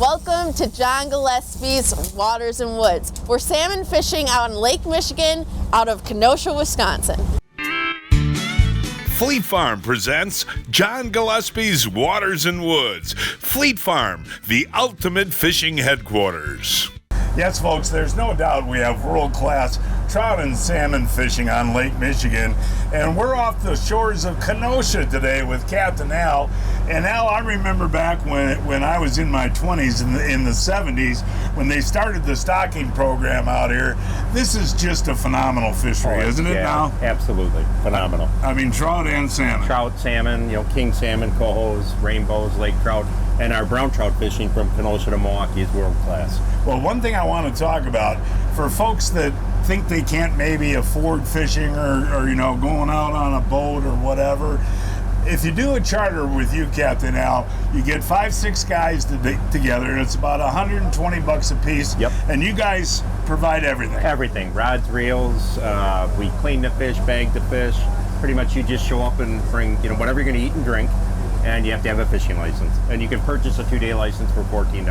Welcome to John Gillespie's Waters and Woods. We're salmon fishing out on Lake Michigan out of Kenosha, Wisconsin. Fleet Farm presents John Gillespie's Waters and Woods. Fleet Farm, the ultimate fishing headquarters. Yes, folks, there's no doubt we have world-class trout and salmon fishing on Lake Michigan. And we're off the shores of Kenosha today with Captain Al. And Al, I remember back when I was in my 20s, in the 70s, when they started the stocking program out here. This is just a phenomenal fishery, isn't it now? Absolutely. Phenomenal. I mean, trout and salmon. Trout, salmon, king salmon, cohos, rainbows, lake trout, and our brown trout fishing from Kenosha to Milwaukee is world class. Well, one thing I want to talk about, for folks that think they can't maybe afford fishing or going out on a boat or whatever, if you do a charter with you, Captain Al, you get 5-6 guys together, and it's about $120 a piece. Yep. And you guys provide everything. Everything. Rods, reels, we clean the fish, bag the fish. Pretty much you just show up and bring whatever you're going to eat and drink. And you have to have a fishing license. And you can purchase a 2-day license for $14.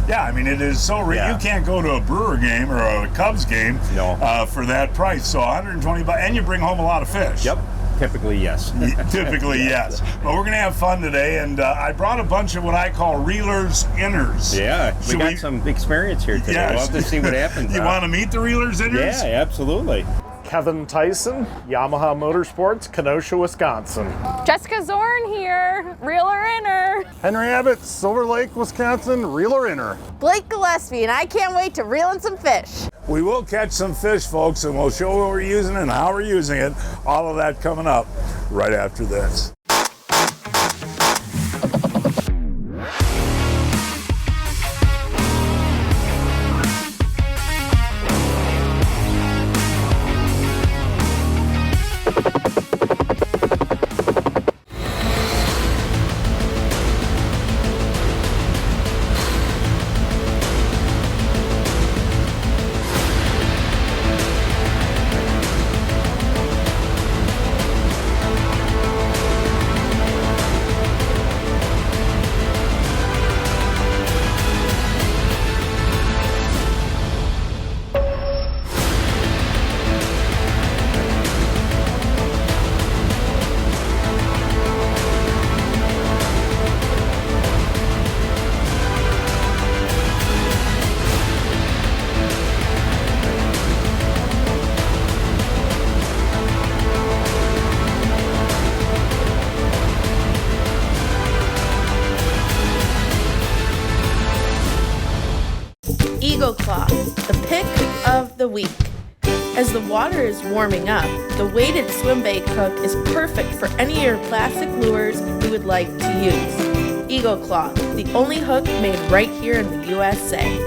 Yeah, I mean, it is so you can't go to a Brewer game or a Cubs game for that price. So $120, and you bring home a lot of fish. Yep, typically yes. Typically yes. But we're going to have fun today, and I brought a bunch of what I call reelers inners. Yeah, we got some experience here today. Yes. We'll have to see what happens. You want to meet the reelers inners? Yeah, absolutely. Kevin Tyson, Yamaha Motorsports, Kenosha, Wisconsin. Jessica Zorn here, reeler inner. Henry Abbott, Silver Lake, Wisconsin, reeler inner. Blake Gillespie, and I can't wait to reel in some fish. We will catch some fish, folks, and we'll show what we're using and how we're using it. All of that coming up right after this. Eagle Claw, the pick of the week. As the water is warming up, the weighted swim bait hook is perfect for any of your plastic lures you would like to use. Eagle Claw, the only hook made right here in the USA.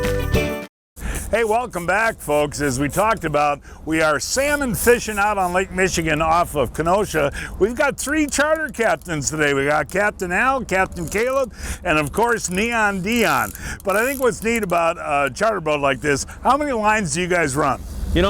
Hey, welcome back, folks. As we talked about, we are salmon fishing out on Lake Michigan off of Kenosha. We've got 3 charter captains today. We got Captain Al, Captain Caleb, and of course, Neon Dion. But I think what's neat about a charter boat like this, how many lines do you guys run?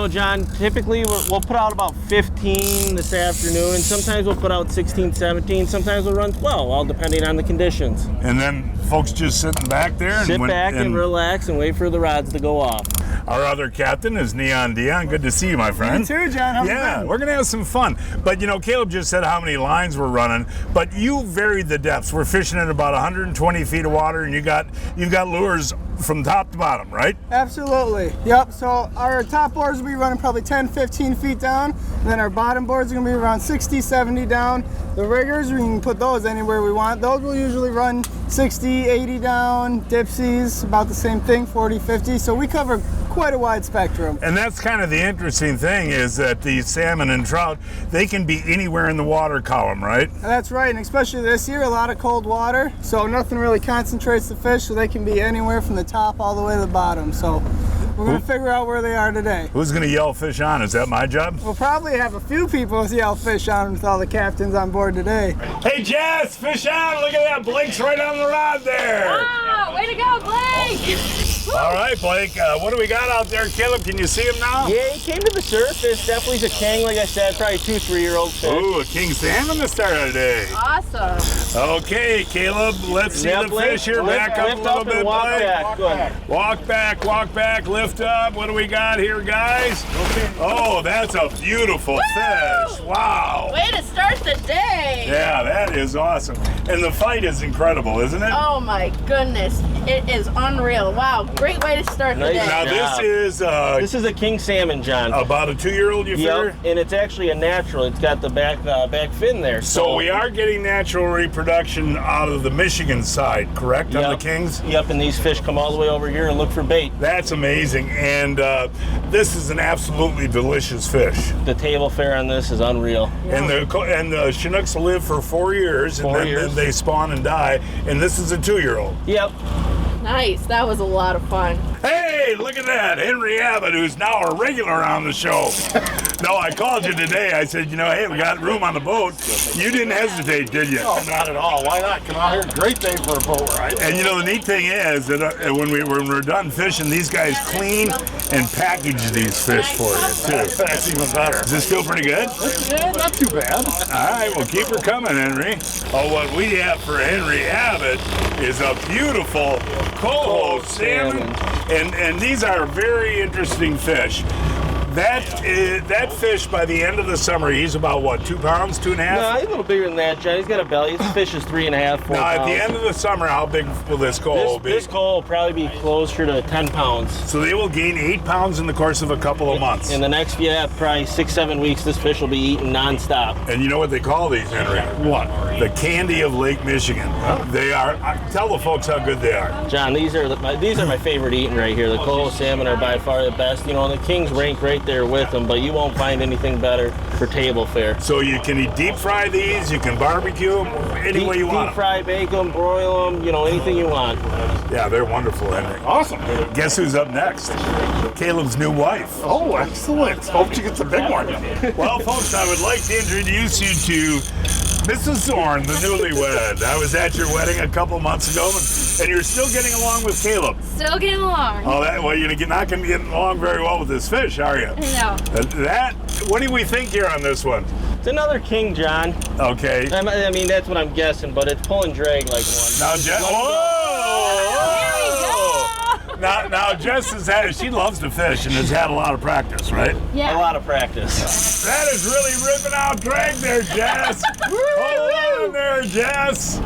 John, typically we'll put out about 15 this afternoon, and sometimes we'll put out 16, 17, sometimes we'll run 12, all depending on the conditions. And then folks just sitting back there? Sit back and relax and wait for the rods to go off. Our other captain is Neon Dion. Good to see you, my friend. You too, John. How's it been? We're going to have some fun. But, Caleb just said how many lines we're running, but you varied the depths. We're fishing at about 120 feet of water, and you've got lures from top to bottom, right? Absolutely. Yep. So our top boards will be running probably 10, 15 feet down, and then our bottom boards are going to be around 60, 70 down. The riggers, we can put those anywhere we want. Those will usually run 60, 80 down. Dipsies, about the same thing, 40, 50. So we cover quite a wide spectrum. And that's kind of the interesting thing, is that these salmon and trout, they can be anywhere in the water column, right? That's right, and especially this year, a lot of cold water, so nothing really concentrates the fish, so they can be anywhere from the top all the way to the bottom. So we're going to figure out where they are today. Who's going to yell fish on? Is that my job? We'll probably have a few people yell fish on with all the captains on board today. Hey Jess, fish on! Look at that, Blake's right on the rod there! Wow, way to go, Blake! All right, Blake, what do we got out there? Caleb, can you see him now? Yeah, he came to the surface. Definitely a king, like I said, probably 2 3-year-old fish. Ooh, a king salmon to start our day. Awesome. Okay, Caleb, let's see the fish here. Back up a little bit, walk Blake. back. Good. Walk back, lift up. What do we got here, guys? Oh, that's a beautiful fish. Wow. Way to start the day. Yeah, that is awesome. And the fight is incredible, isn't it? Oh my goodness. It is unreal. Wow, great way to start the Nice day. Now This is a king salmon, John. about a 2-year-old, you figure? Yep, and it's actually a natural. It's got the back fin there. So we are getting natural reproduction out of the Michigan side, correct, on the kings? Yep, and these fish come all the way over here and look for bait. That's amazing. And this is an absolutely delicious fish. The table fare on this is unreal. And the Chinooks live for 4 years, and 4 then years. they spawn and die. And this is a 2-year-old. Yep. Nice. That was a lot of fun. Hey, look at that. Henry Abbott, who's now a regular on the show. No, I called you today. I said, hey, we got room on the boat. You didn't hesitate, did you? No, not at all. Why not? Come out here. Great day for a boat ride. And the neat thing is that when we're done fishing, these guys clean and package these fish for you, too. That's even better. Is this still pretty good? Yeah, not too bad. All right, well, keep her coming, Henry. Oh, what we have for Henry Abbott is a beautiful coho salmon. And these are very interesting fish. That fish, by the end of the summer, he's about what, 2 pounds, 2.5? No, he's a little bigger than that, John. He's got a belly. This fish is 3.5, 4 Now, at pounds. the end of the summer, how big will this coho be? This coho will probably be closer to 10 pounds. So they will gain 8 pounds in the course of a couple of months. In the next, probably 6-7 weeks, this fish will be eating nonstop. And you know what they call these, Henry? What? The candy of Lake Michigan. They are. Tell the folks how good they are. John, these are my favorite eating right here. The coho salmon are by far the best. And the kings rank right there with them, but you won't find anything better for table fare. So you can deep fry these, you can barbecue them any way you want. Deep fry, bake them, broil them, anything you want. Yeah, they're wonderful, Henry. Awesome. Guess who's up next? Caleb's new wife. Oh, excellent. Hope she gets a big one. Well, folks, I would like to introduce you to Mrs. Zorn, the newlywed. I was at your wedding a couple months ago, and you're still getting along with Caleb. Still getting along. Oh, you're not going to get along very well with this fish, are you? No. What do we think here on this one? It's another king, John. Okay. I mean, that's what I'm guessing, but it's pull and drag like one. Now, Jess. Now, Jess she loves to fish and has had a lot of practice, right? Yeah. A lot of practice. That is really ripping out drag there, Jess. Hold on there, Jess.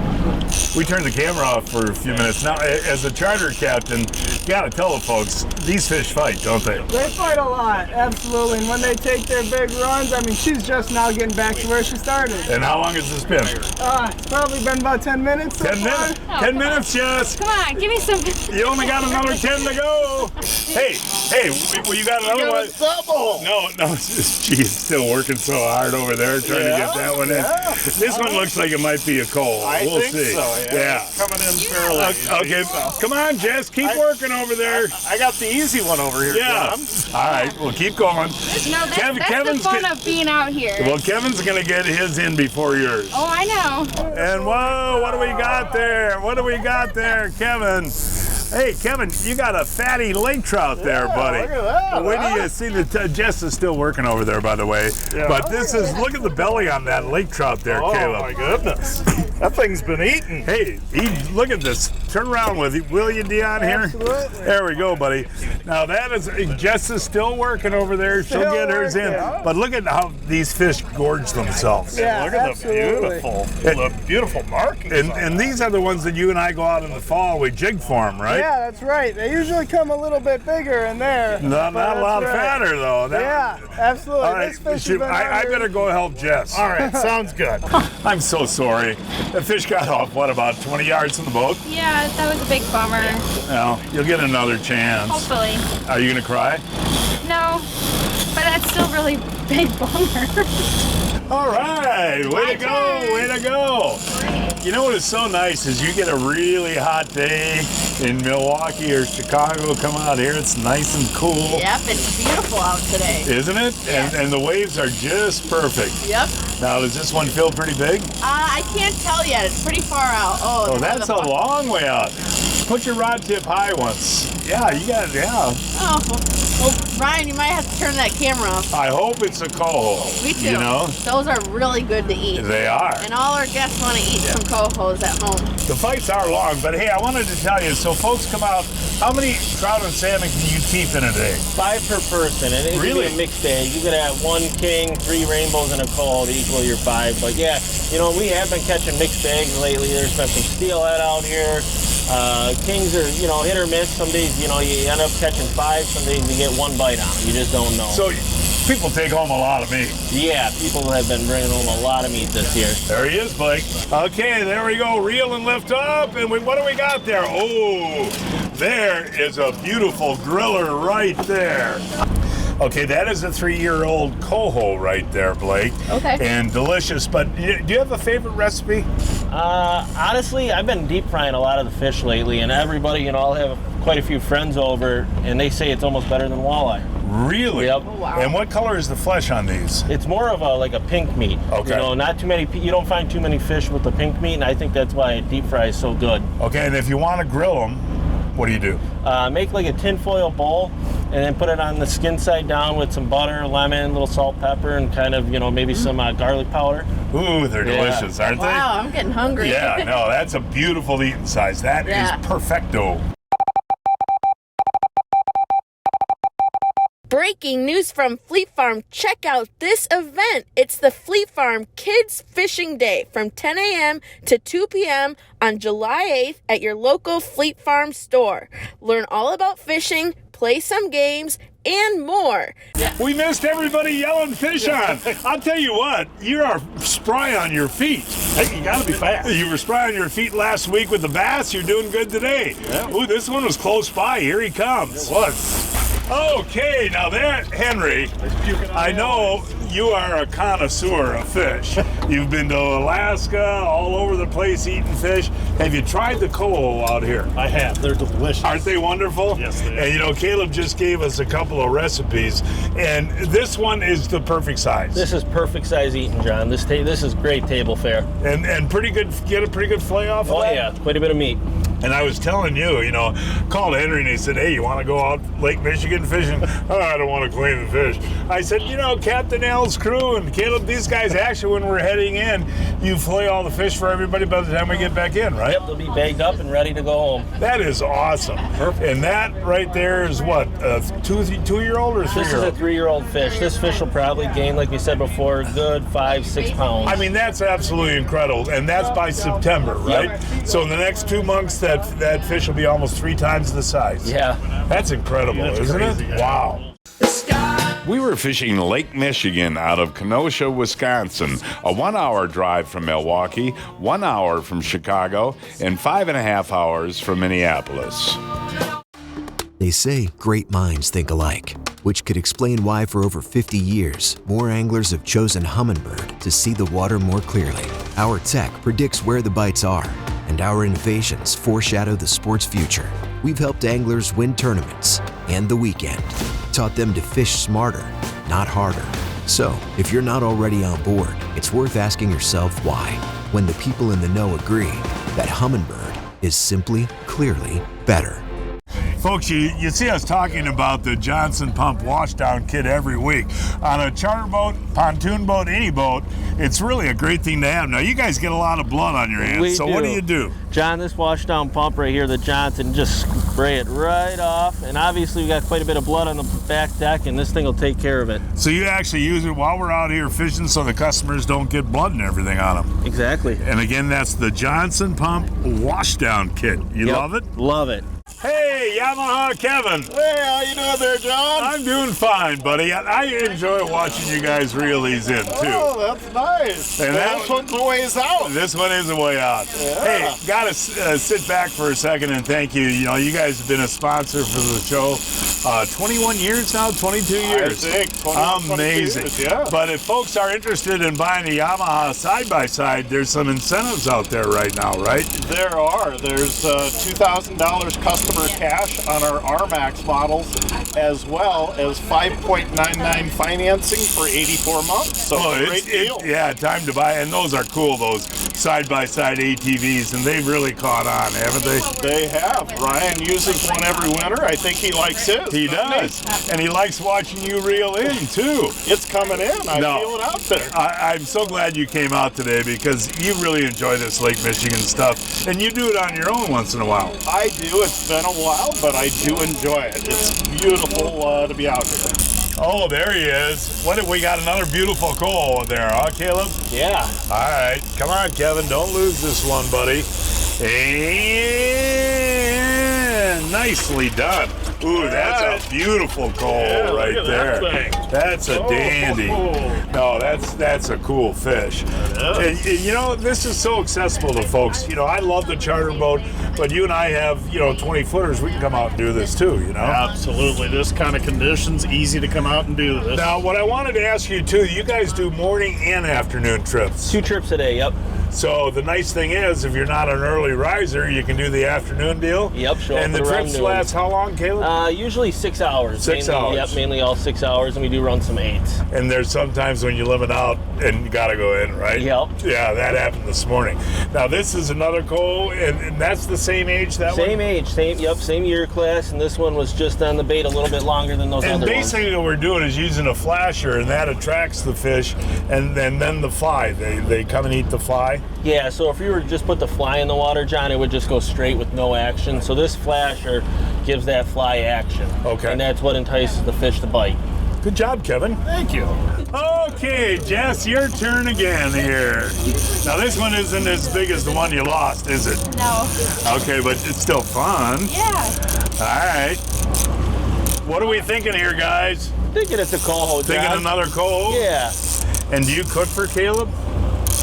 We turned the camera off for a few minutes. Now, as a charter captain, you gotta tell the folks, these fish fight, don't they? They fight a lot, absolutely. And when they take their big runs, she's just now getting back to where she started. And how long has this been? It's probably been about 10 minutes so 10 minutes? Oh, 10 minutes, Jess. Come on, give me some. You only got another 10 to go. Hey, well, you got another one. Double. No, she's still working so hard over there trying to get that one in. This one looks like it might be a coal. We'll think see. so, yeah. Coming in fairly. Okay, come on, Jess, keep working over there. I got the easy one over here, Yeah. John. All right, well, keep going. No, that's Kevin's the fun of being out here. Well, Kevin's gonna get his in before yours. Oh, I know. And whoa, what do we got there? What do we got there, Kevin? Hey, Kevin, you got a fatty lake trout there, buddy. Look at that. Wait till you see Jess is still working over there, by the way. Yeah. But look at the belly on that lake trout there, Caleb. Oh, my goodness. That thing's been eaten. Hey, look at this. Turn around with you, will you, Dion, here? Absolutely. There we go, buddy. Now Jess is still working over there. She'll Still get hers in. working. But look at how these fish gorge themselves. Yeah, Look at absolutely. the beautiful markings. And these are the ones that you and I go out in the fall, we jig for them, right? Yeah, that's right. They usually come a little bit bigger in there. Not a lot fatter, though. Yeah, absolutely. All right, This fish has shoot, been I under- better go help Jess. All right, sounds good. I'm so sorry. The fish got off, about 20 yards from the boat? Yeah, that was a big bummer. Well, you'll get another chance. Hopefully. Are you going to cry? No, but that's still really big bummer. All right, way to go, turn. way to go. You know what is so nice is you get a really hot day in Milwaukee or Chicago, come out here, it's nice and cool. Yep, it's beautiful out today. Isn't it? Yes. And the waves are just perfect. Yep. Now, does this one feel pretty big? I can't tell yet. It's pretty far out. Oh, there's that's a another one. long way out. Put your rod tip high once. Yeah, you got it, yeah. Oh, well, Ryan, you might have to turn that camera off. I hope it's a coho. Me too. You know? Those are really good to eat. They are. And all our guests want to eat some cohos at home. The fights are long, but hey, I wanted to tell you, so folks come out, how many trout and salmon can you keep in a day? 5 per person, and it can be a mixed bag. You could have 1 king, 3 rainbows, and a coho to equal your 5. But yeah, you know, we have been catching mixed bags lately. There's been some steelhead out here. Kings are, you know, hit or miss. Some days, you know, you end up catching 5. Some days you get 1 bite on them. You just don't know. So people take home a lot of meat. Yeah, people have been bringing home a lot of meat this year. There he is, Blake. Okay, there we go. Reel and lift up. And what do we got there? Oh, there is a beautiful griller right there. Okay, that is a 3-year-old coho right there, Blake. Okay. And delicious. But do you have a favorite recipe? Honestly, I've been deep frying a lot of the fish lately, and everybody, you know, I'll have quite a few friends over, and they say it's almost better than walleye. Really? Yep. Oh, wow. And what color is the flesh on these? It's more of like a pink meat. Okay. You know, not too many. You don't find too many fish with the pink meat, and I think that's why deep fry is so good. Okay, and if you want to grill them, what do you do? Make like a tinfoil bowl, and then put it on the skin side down with some butter, lemon, little salt, pepper, and kind of, you know, maybe some garlic powder. Ooh, they're delicious, aren't they? Wow, I'm getting hungry. Yeah, no, that's a beautiful eating size. That is perfecto. Breaking news from Fleet Farm. Check out this event. It's the Fleet Farm Kids Fishing Day from 10 a.m. to 2 p.m. on July 8th at your local Fleet Farm store. Learn all about fishing, play some games, and more. We missed everybody yelling fish on. I'll tell you what, you are spry on your feet. Hey, you gotta be fast. You were spry on your feet last week with the bass. You're doing good today. Yeah. Ooh, this one was close by. Here he comes. It was. Okay, now there, Henry, I know you are a connoisseur of fish. You've been to Alaska, all over the place eating fish. Have you tried the coho out here? I have. They're delicious. Aren't they wonderful? Yes, they are. And you know, Caleb just gave us a couple of recipes, and this one is the perfect size. This is perfect size eating, John. This is great table fare. And pretty good, get a pretty good flay off of Oh that? yeah, quite a bit of meat. And I was telling you know, called Henry and he said, hey, you want to go out Lake Michigan fishing? Oh, I don't want to clean the fish. I said, you know, Captain Al's crew and Caleb, these guys, actually, when we're heading in, you fillet all the fish for everybody by the time we get back in, right? Yep, they'll be bagged up and ready to go home. That is awesome. Perfect. And that right there is what, a 2-year-old or 3-year-old? This is a 3-year-old fish. This fish will probably gain, like we said before, good 5-6 pounds. I mean, that's absolutely incredible. And that's by September, right? Yep. So in the next 2 months, that fish will be almost 3 times the size. Yeah. That's incredible, That's isn't crazy, it? yeah. Wow. We were fishing Lake Michigan out of Kenosha, Wisconsin, a 1-hour drive from Milwaukee, 1 hour from Chicago, and 5.5 hours from Minneapolis. They say great minds think alike, which could explain why for over 50 years, more anglers have chosen Humminbird to see the water more clearly. Our tech predicts where the bites are, and our innovations foreshadow the sport's future. We've helped anglers win tournaments and the weekend, taught them to fish smarter, not harder. So, if you're not already on board, it's worth asking yourself why, when the people in the know agree that Humminbird is simply, clearly better. Folks, you see us talking about the Johnson Pump washdown kit every week. On a charter boat, pontoon boat, any boat, it's really a great thing to have. Now, you guys get a lot of blood on your hands, so what do you do? John, this washdown pump right here, the Johnson, just spray it right off. And obviously, we got quite a bit of blood on the back deck, and this thing will take care of it. So you actually use it while we're out here fishing so the customers don't get blood and everything on them. Exactly. And again, that's the Johnson Pump washdown kit. You love it? Love it. Hey, Yamaha Kevin. Hey, how you doing there, John? I'm doing fine, buddy. I enjoy watching you guys reel these in, too. Oh, that's nice. And this one's a ways out. This one is a way out. Yeah. Hey, gotta sit back for a second and thank you. You know, you guys have been a sponsor for the show 21 years now, 22 years. I think 21, 22 Amazing. years, yeah. But if folks are interested in buying a Yamaha side-by-side, there's some incentives out there right now, right? There are. There's $2,000 customer cash on our RMAX models, as well as 5.99 financing for 84 months. So great deal. Yeah, time to buy. And those are cool, those side-by-side ATVs, and they've really caught on, haven't they? They have. Ryan uses one every winter. I think he likes his. He does. And he likes watching you reel in, too. It's coming in. I feel it out there. I'm so glad you came out today because you really enjoy this Lake Michigan stuff. And you do it on your own once in a while. I do. It's been a while, but I do enjoy it. It's beautiful to be out here. Oh, there he is. What if we got another beautiful coal there, huh, Caleb? Yeah. All right. Come on, Kevin. Don't lose this one, buddy. And nicely done. Ooh, that's a beautiful coal right there. That's a dandy. No, that's a cool fish. And, you know, this is so accessible to folks. You know, I love the charter boat, but you and I have, 20-footers. We can come out and do this too, Absolutely. This kind of conditions, easy to come out and do this. Now, what I wanted to ask you too, you guys do morning and afternoon trips. 2 trips a day, yep. So the nice thing is, if you're not an early riser, you can do the afternoon deal. Yep, show And up the at around trips noon. last how long, Caleb? Usually 6 hours. 6 mainly, hours. Yep, mainly all 6 hours, and we do run some 8s. And there's sometimes when you limit out and you gotta go in, right? Yep. Yeah, that happened this morning. Now this is another coal, and that's the same age, that one? Same age, same year class, and this one was just on the bait a little bit longer than those And other ones. basically what we're doing is using a flasher, and that attracts the fish, and then the fly. They come and eat the fly? Yeah, so if you were to just put the fly in the water, John, it would just go straight with no action. So this flasher gives that fly action. Okay. And that's what entices the fish to bite. Good job, Kevin. Thank you. Okay, Jess, your turn again here. Now this one isn't as big as the one you lost, is it? No. Okay, but it's still fun. Yeah. All right. What are we thinking here, guys? Thinking it's a coho, John. Thinking another coal? Yeah. And do you cook for Caleb?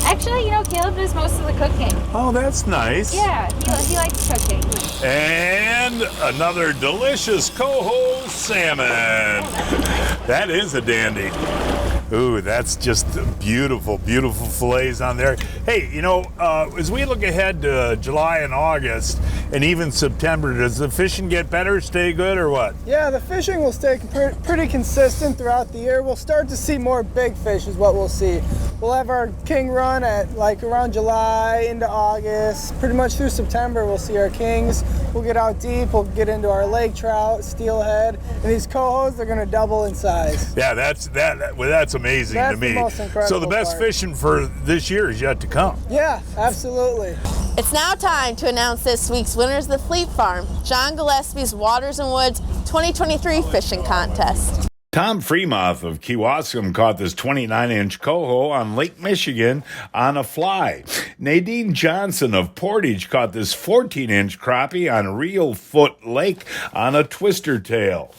Actually, Caleb does most of the cooking. Oh, that's nice. Yeah, he likes cooking. And another delicious coho salmon. That is a dandy. Ooh, that's just beautiful, beautiful fillets on there. Hey, as we look ahead to July and August and even September, does the fishing get better, stay good, or what? Yeah, the fishing will stay pretty consistent throughout the year. We'll start to see more big fish is what we'll see. We'll have our king run at around July into August. Pretty much through September, we'll see our kings. We'll get out deep, we'll get into our lake trout, steelhead, and these cohos, they're gonna double in size. Yeah, that's amazing That's to me. the most incredible So the best part. fishing for this year is yet to come. Yeah, absolutely. It's now time to announce this week's winners of the Fleet Farm, John Gillespie's Waters and Woods 2023 Fishing Contest. Tom Fremont of Kewaskum caught this 29-inch coho on Lake Michigan on a fly. Nadine Johnson of Portage caught this 14-inch crappie on Real Foot Lake on a twister tail.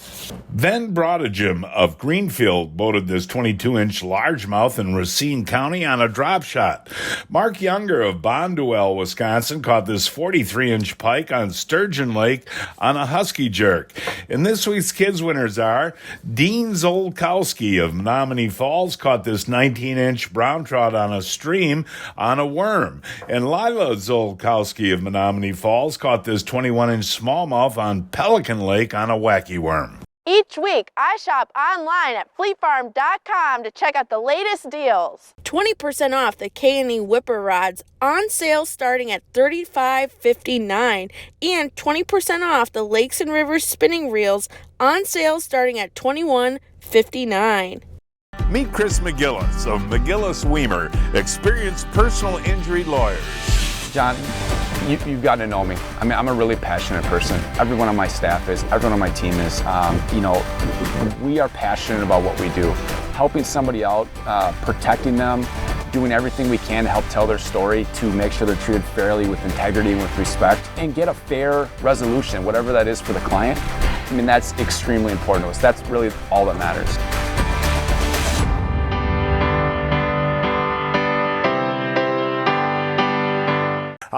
Ven Brodegem of Greenfield boated this 22-inch largemouth in Racine County on a drop shot. Mark Younger of Bonduel, Wisconsin caught this 43-inch pike on Sturgeon Lake on a husky jerk. And this week's kids winners are Dean Zolkowski of Menominee Falls caught this 19-inch brown trout on a stream on a worm. And Lila Zolkowski of Menominee Falls caught this 21-inch smallmouth on Pelican Lake on a wacky worm. Each week, I shop online at fleetfarm.com to check out the latest deals. 20% off the K&E Whipper rods on sale starting at $35.59 and 20% off the Lakes and Rivers spinning reels on sale starting at $21.59. Meet Chris McGillis of McGillis Weimer, experienced personal injury lawyers. John, you've gotten to know me. I mean, I'm a really passionate person. Everyone on my staff is, everyone on my team is. We are passionate about what we do. Helping somebody out, protecting them, doing everything we can to help tell their story, to make sure they're treated fairly with integrity and with respect, and get a fair resolution, whatever that is for the client. I mean, that's extremely important to us. That's really all that matters.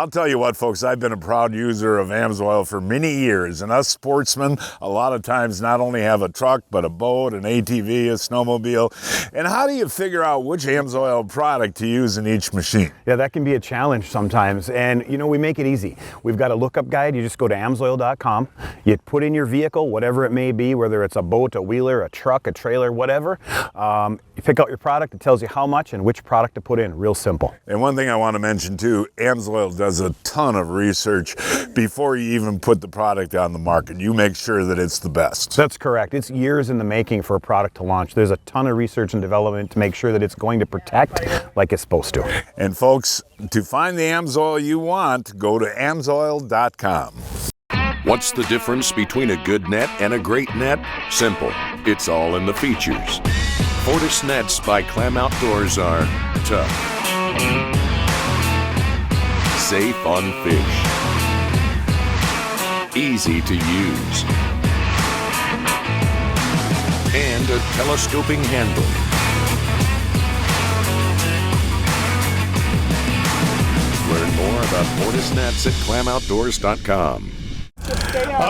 I'll tell you what, folks, I've been a proud user of AMSOIL for many years, and us sportsmen a lot of times not only have a truck, but a boat, an ATV, a snowmobile. And how do you figure out which AMSOIL product to use in each machine? Yeah, that can be a challenge sometimes, and you know, we make it easy. We've got a lookup guide. You just go to amsoil.com, you put in your vehicle, whatever it may be, whether it's a boat, a wheeler, a truck, a trailer, whatever. You pick out your product, it tells you how much and which product to put in. Real simple. And one thing I want to mention too, AMSOIL does a ton of research before you even put the product on the market. You make sure that it's the best. That's correct. It's years in the making for a product to launch. There's a ton of research and development to make sure that it's going to protect like it's supposed to. And folks, to find the AMSOIL you want, go to amsoil.com. What's the difference between a good net and a great net? Simple. It's all in the features. Fortis nets by Clam Outdoors are tough, safe on fish, easy to use, and a telescoping handle. Learn more about Fortis nets at clamoutdoors.com.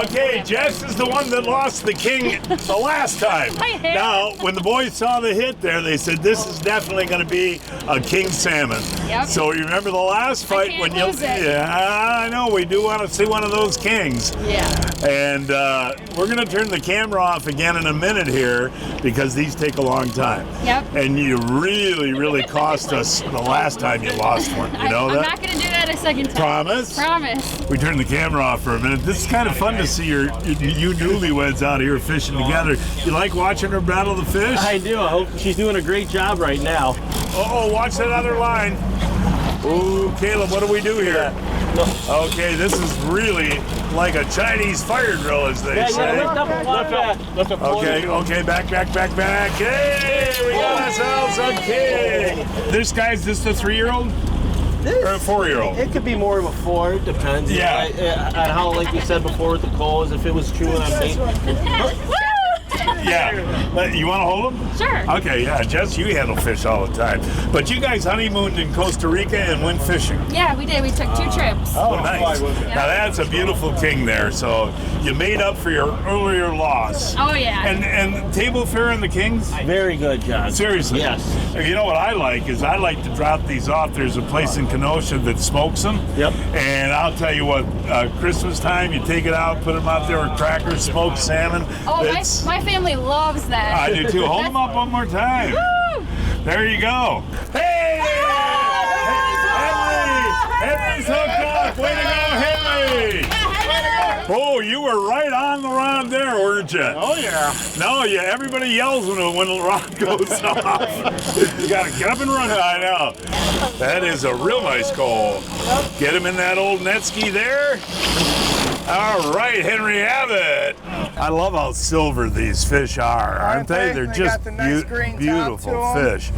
Okay, Jess is the one that lost the king the last time. Now, when the boys saw the hit there, they said this is definitely going to be a king salmon. Yep. So you remember the last fight when you? Yeah, I know. We do want to see one of those kings. Yeah. And we're going to turn the camera off again in a minute here because these take a long time. Yep. And you really, really cost us the last time you lost one. You know I'm that? not going to do that a second time. Promise? Promise. We turn the camera off for a minute. This is kind of fun to see you newlyweds out here fishing together. You like watching her battle the fish? I do. I hope she's doing a great job right now. Oh, watch that other line. Ooh, Caleb, what do we do here? Okay, this is really like a Chinese fire drill, as they say. Lift up. Okay, back. Hey, we got ourselves a king. This guy's just a 3-year-old? Or a 4-year-old? It could be more of a 4, depends. Yeah. On how, like you said before with the coals, if it was chewing on bait. Yeah. You want to hold them? Sure. Okay, yeah. Jess, you handle fish all the time. But you guys honeymooned in Costa Rica and went fishing. Yeah, we did. We took 2 trips. Oh, nice. Yeah. Now that's a beautiful king there. So you made up for your earlier loss. Oh, yeah. And table fare in the kings? Very good, John. Seriously? Yes. You know what I like is I like to drop these off. There's a place in Kenosha that smokes them. Yep. And I'll tell you what, Christmas time, you take it out, put them out there with crackers, smoked salmon. Oh, my family loves that. I do too. Hold them up one more time. Woo! There you go. Hey! Henry's hooked up. Way to go, Henry! Oh, you were right on the rod there, weren't you? Oh, yeah. No, yeah. Everybody yells when the rod goes off. You got to get up and run. I know. That is a real nice goal. Get him in that old net ski there. All right, Henry Abbott. I love how silver these fish are, aren't they? They're just got the nice green top beautiful to 'em. fish.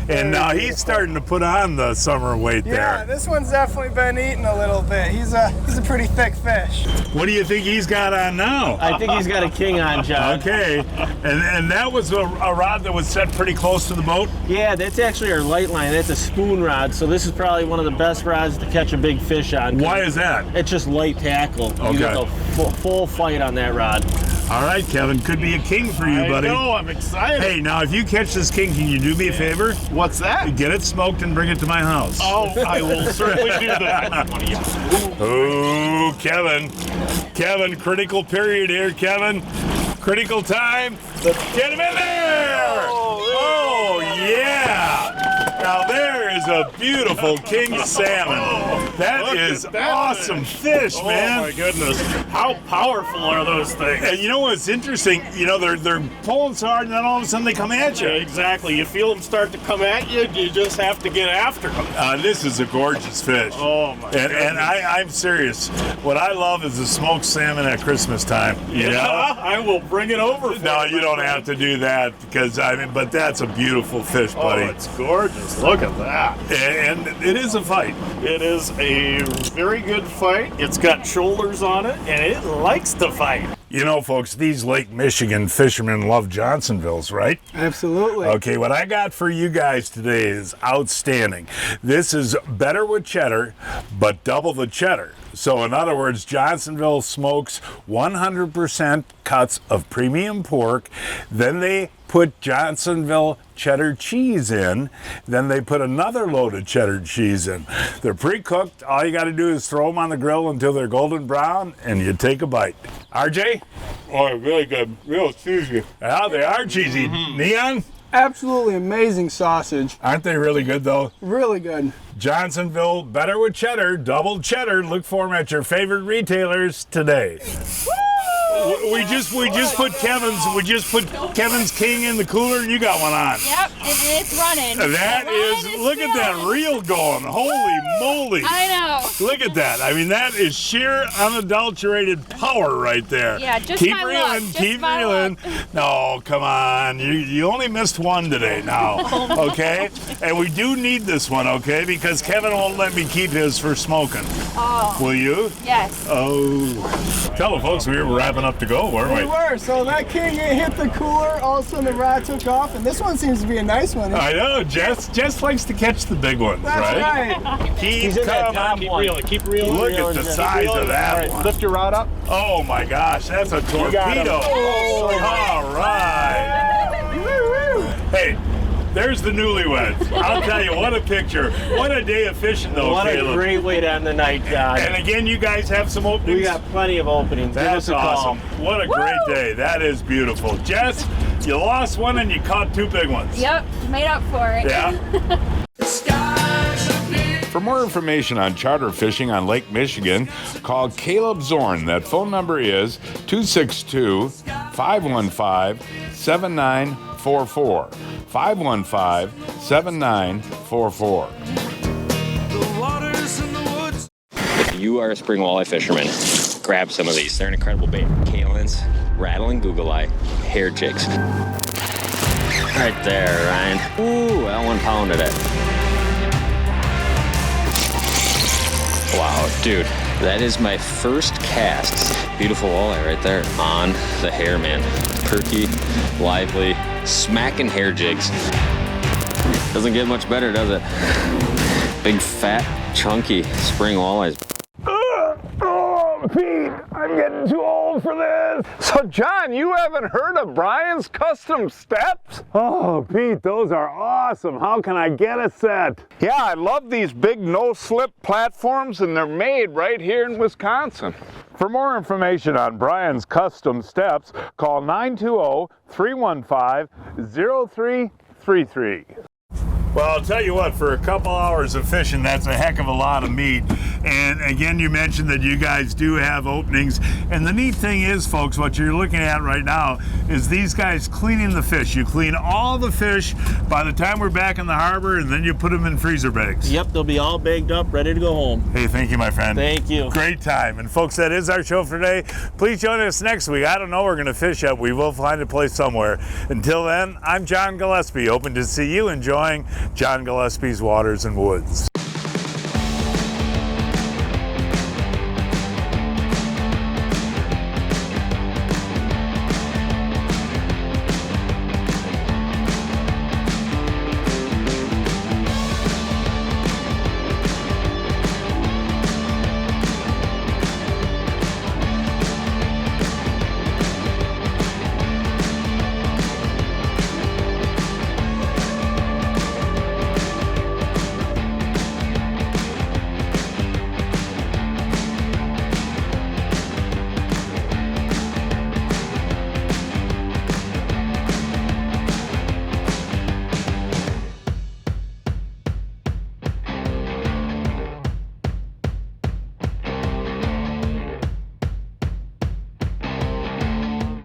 And now he's starting to put on the summer weight Yeah, there. this one's definitely been eating a little bit. He's a pretty thick fish. What do you think he's got on now? I think he's got a king on, John. Okay, and that was a rod that was set pretty close to the boat? Yeah, that's actually our light line. That's a spoon rod, so this is probably one of the best rods to catch a big fish on. Why is that? It's just light tackle. Okay. You get the full fight on that rod. All right, Kevin, could be a king for you, buddy. I know, I'm excited. Hey, now if you catch this king, can you do me a favor? What's that? Get it smoked and bring it to my house. Oh, I will certainly do that. Oh, Kevin. Kevin, critical period here, Kevin. Critical time. Let's get him in there. Oh, yeah. Now there is a beautiful king salmon. That is awesome fish, man. Oh my goodness. How powerful are those things? And you know what's interesting? You know, they're pulling so hard and then all of a sudden they come at you. Yeah, exactly. You feel them start to come at you, you just have to get after them. This is a gorgeous fish. Oh my goodness. And I'm serious. What I love is the smoked salmon at Christmas time. You know? I will bring it over for No, you. you don't have to do that because but that's a beautiful fish, buddy. Oh, it's gorgeous. Look at that. And it is a fight. It is a very good fight. It's got shoulders on it, and it likes to fight. You know, folks, these Lake Michigan fishermen love Johnsonvilles, right? Absolutely. Okay, what I got for you guys today is outstanding. This is better with cheddar, but double the cheddar. So in other words, Johnsonville smokes 100% cuts of premium pork. Then they put Johnsonville cheddar cheese in. Then they put another load of cheddar cheese in. They're pre-cooked. All you got to do is throw them on the grill until they're golden brown, and you take a bite. RJ? Oh, really good. Real cheesy. Yeah, they are cheesy. Dion? Absolutely amazing sausage. Aren't they really good, though? Really good. Johnsonville, better with cheddar, double cheddar. Look for them at your favorite retailers today. We just put Kevin's King in the cooler, and you got one on. Yep, it's running. Look at that reel going. Holy moly. I know. Look at that. I mean, that is sheer unadulterated power right there. Yeah, just keep my reeling, luck. Just keep my reeling. luck. No, come on. You only missed one today now, okay? And we do need this one, okay? Because Kevin won't let me keep his for smoking. Oh. Will you? Yes. Oh. Tell the folks we were wrapping up to go, weren't we? We were. So that king hit the cooler, all of a sudden the rod took off, and this one seems to be a nice one. I know. Jess likes to catch the big ones, That's right? Keep coming. Keep reeling. Keep reeling. Look at the size of that one. Lift your rod up. Oh my gosh, that's a torpedo. Oh. All right. Hey, there's the newlyweds. I'll tell you, what a picture. What a day of fishing, though, What Caleb. a great way to end the night, God. And again, you guys have some openings? We got plenty of openings. Give That's us a call. awesome. What a great day. That is beautiful. Jess, you lost one and you caught two big ones. Yep, made up for it. Yeah. For more information on charter fishing on Lake Michigan, call Caleb Zorn. That phone number is 262-515-7944. 515-7944. If you are a spring walleye fisherman, grab some of these. They're an incredible bait. Kalins, rattling google eye, hair jigs. Right there, Ryan. Ooh, that one pounded it. Wow, dude, that is my first cast. Beautiful walleye right there on the hair, man. Perky, lively, smacking hair jigs. Doesn't get much better, does it? Big, fat, chunky spring walleyes. Oh, Pete, I'm getting too old for this. So, John, you haven't heard of Brian's Custom Steps? Oh, Pete, those are awesome. How can I get a set? Yeah, I love these big no-slip platforms, and they're made right here in Wisconsin. For more information on Brian's Custom Steps, call 920-315-0333. Well, I'll tell you what, for a couple hours of fishing, that's a heck of a lot of meat. And again, you mentioned that you guys do have openings. And the neat thing is, folks, what you're looking at right now is these guys cleaning the fish. You clean all the fish by the time we're back in the harbor, and then you put them in freezer bags. Yep, they'll be all bagged up, ready to go home. Hey, thank you, my friend. Thank you. Great time. And folks, that is our show for today. Please join us next week. I don't know where we're going to fish up. We will find a place somewhere. Until then, I'm John Gillespie, hoping to see you enjoying John Gillespie's Waters and Woods.